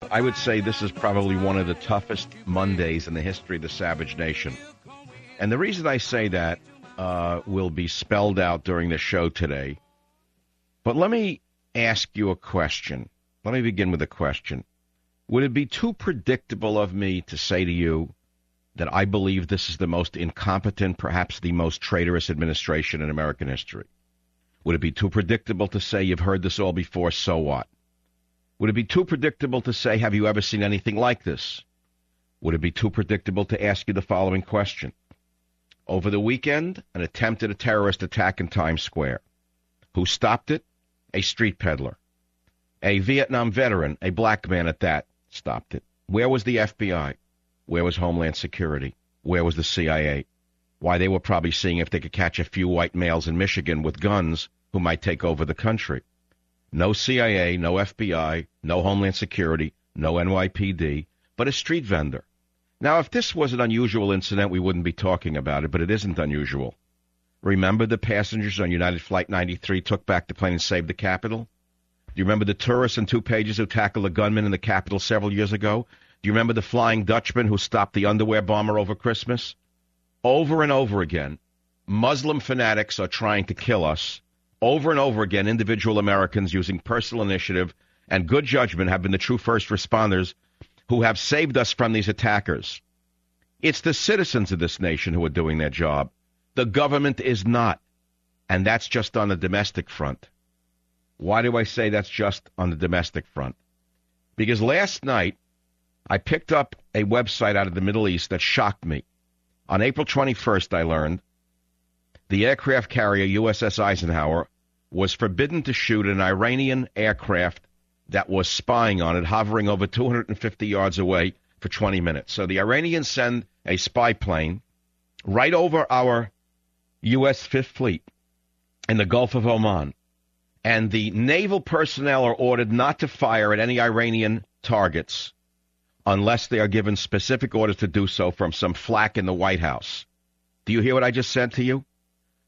I would say this is probably one of the toughest Mondays in the history of the Savage Nation. And the reason I say that will be spelled out during the show today. But let me ask you a question. Let me begin with a question. Would it be too predictable of me to say to you that I believe this is the most incompetent, perhaps the most traitorous administration in American history? Would it be too predictable to say you've heard this all before, so what? Would it be too predictable to say, have you ever seen anything like this? Would it be too predictable to ask you the following question? Over the weekend, an attempted terrorist attack in Times Square. Who stopped it? A street peddler. A Vietnam veteran, a black man at that, stopped it. Where was the FBI? Where was Homeland Security? Where was the CIA? Why, they were probably seeing if they could catch a few white males in Michigan with guns who might take over the country. No CIA, no FBI, no Homeland Security, no NYPD, but a street vendor. Now, if this was an unusual incident, we wouldn't be talking about it, but it isn't unusual. Remember the passengers on United Flight 93 took back the plane and saved the Capitol? Do you remember the tourists in 2 pages who tackled a gunman in the Capitol several years ago? Do you remember the Flying Dutchman who stopped the underwear bomber over Christmas? Over and over again, Muslim fanatics are trying to kill us. Over and over again, individual Americans using personal initiative and good judgment have been the true first responders who have saved us from these attackers. It's the citizens of this nation who are doing their job. The government is not, and that's just on the domestic front. Why do I say that's just on the domestic front? Because last night, I picked up a website out of the Middle East that shocked me. On April 21st, I learned the aircraft carrier USS Eisenhower was forbidden to shoot an Iranian aircraft that was spying on it, hovering over 250 yards away for 20 minutes. So the Iranians send a spy plane right over our U.S. Fifth Fleet in the Gulf of Oman, and the naval personnel are ordered not to fire at any Iranian targets unless they are given specific orders to do so from some flack in the White House. Do you hear what I just said to you?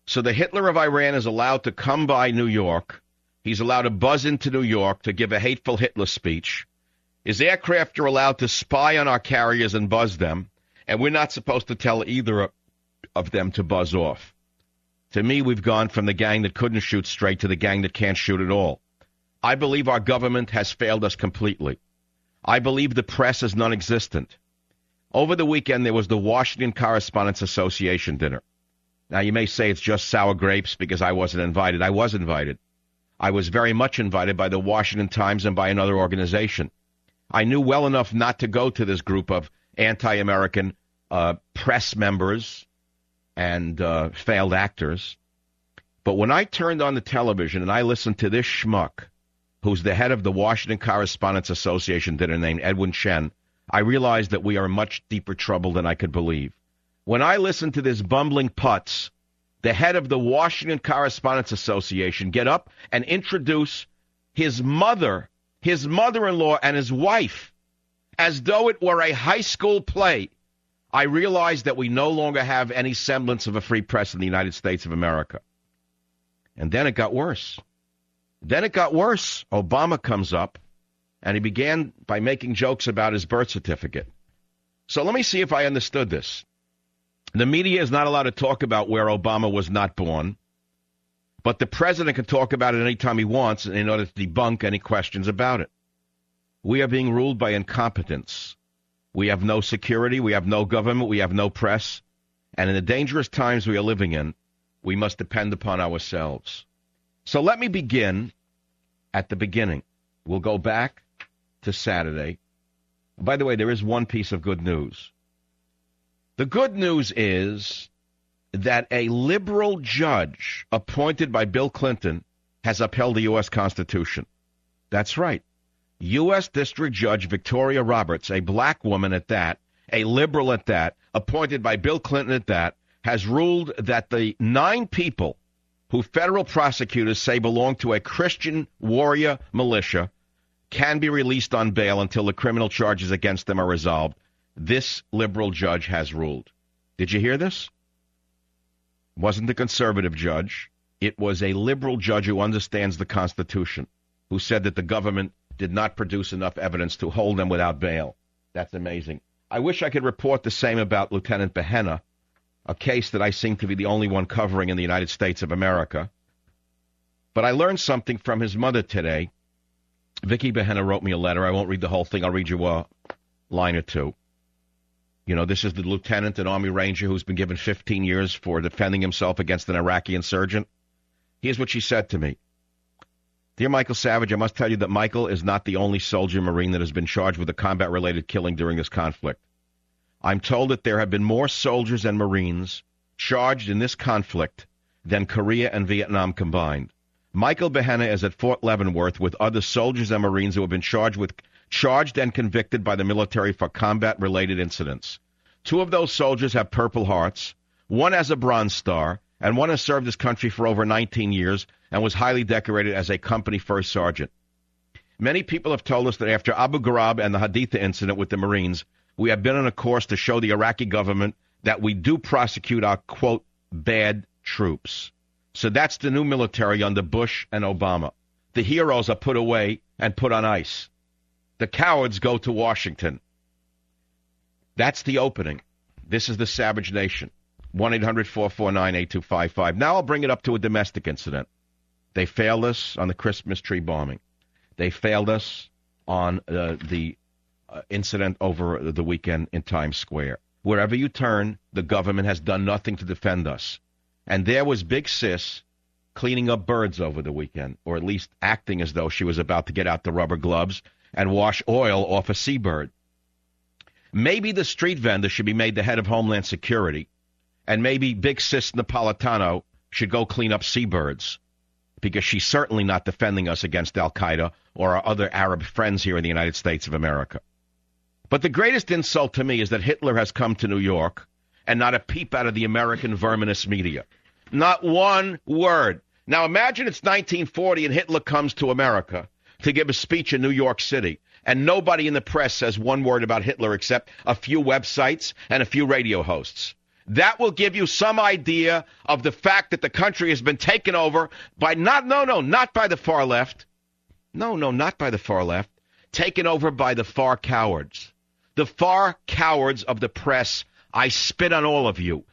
So the Hitler of Iran is allowed to come by New York. He's allowed to buzz into New York to give a hateful Hitler speech. His aircraft are allowed to spy on our carriers and buzz them, and we're not supposed to tell either of them to buzz off. To me, we've gone from the gang that couldn't shoot straight to the gang that can't shoot at all. I believe our government has failed us completely. I believe the press is non-existent. Over the weekend, there was the Washington Correspondents Association dinner. Now, you may say it's just sour grapes because I wasn't invited. I was invited. I was very much invited by the Washington Times and by another organization. I knew well enough not to go to this group of anti-American press members and failed actors. But when I turned on the television and I listened to this schmuck, who's the head of the Washington Correspondents Association dinner named Edwin Chen, I realized that we are in much deeper trouble than I could believe. When I listened to this bumbling putz, the head of the Washington Correspondents Association, get up and introduce his mother, his mother-in-law, and his wife, as though it were a high school play, I realized that we no longer have any semblance of a free press in the United States of America. And then it got worse. Obama comes up, and he began by making jokes about his birth certificate. So let me see if I understood this. The media is not allowed to talk about where Obama was not born, but the president can talk about it anytime he wants in order to debunk any questions about it. We are being ruled by incompetence. We have no security, we have no government, we have no press, and in the dangerous times we are living in, we must depend upon ourselves. So let me begin at the beginning. We'll go back to Saturday. By the way, there is one piece of good news. The good news is that a liberal judge appointed by Bill Clinton has upheld the U.S. Constitution. That's right. U.S. District Judge Victoria Roberts, a black woman at that, a liberal at that, appointed by Bill Clinton at that, has ruled that the 9 people who federal prosecutors say belong to a Christian warrior militia can be released on bail until the criminal charges against them are resolved. This liberal judge has ruled. Did you hear this? It wasn't a conservative judge. It was a liberal judge who understands the Constitution, who said that the government did not produce enough evidence to hold them without bail. That's amazing. I wish I could report the same about Lieutenant Behenna, a case that I seem to be the only one covering in the United States of America. But I learned something from his mother today. Vicky Behenna wrote me a letter. I won't read the whole thing. I'll read you a line or two. You know, this is the lieutenant, an Army Ranger who's been given 15 years for defending himself against an Iraqi insurgent. Here's what she said to me. Dear Michael Savage, I must tell you that Michael is not the only soldier Marine that has been charged with a combat-related killing during this conflict. I'm told that there have been more soldiers and Marines charged in this conflict than Korea and Vietnam combined. Michael Behenna is at Fort Leavenworth with other soldiers and Marines who have been charged and convicted by the military for combat-related incidents. 2 of those soldiers have Purple Hearts, 1 has a Bronze Star, and 1 has served his country for over 19 years and was highly decorated as a company first sergeant. Many people have told us that after Abu Ghraib and the Haditha incident with the Marines, we have been on a course to show the Iraqi government that we do prosecute our, quote, bad troops. So that's the new military under Bush and Obama. The heroes are put away and put on ice. The cowards go to Washington. That's the opening. This is the Savage Nation. 1-800-449-8255. Now I'll bring it up to a domestic incident. They failed us on the Christmas tree bombing. They failed us on the incident over the weekend in Times Square. Wherever you turn, the government has done nothing to defend us. And there was Big Sis cleaning up birds over the weekend, or at least acting as though she was about to get out the rubber gloves and wash oil off a seabird. Maybe the street vendor should be made the head of Homeland Security, and maybe Big Sis Napolitano should go clean up seabirds, because she's certainly not defending us against Al-Qaeda or our other Arab friends here in the United States of America. But the greatest insult to me is that Hitler has come to New York and not a peep out of the American verminous media. Not one word. Now imagine it's 1940 and Hitler comes to America to give a speech in New York City, and nobody in the press says one word about Hitler except a few websites and a few radio hosts. That will give you some idea of the fact that the country has been taken over by not by the far left. No, not by the far left. Taken over by the far cowards. The far cowards of the press. I spit on all of you.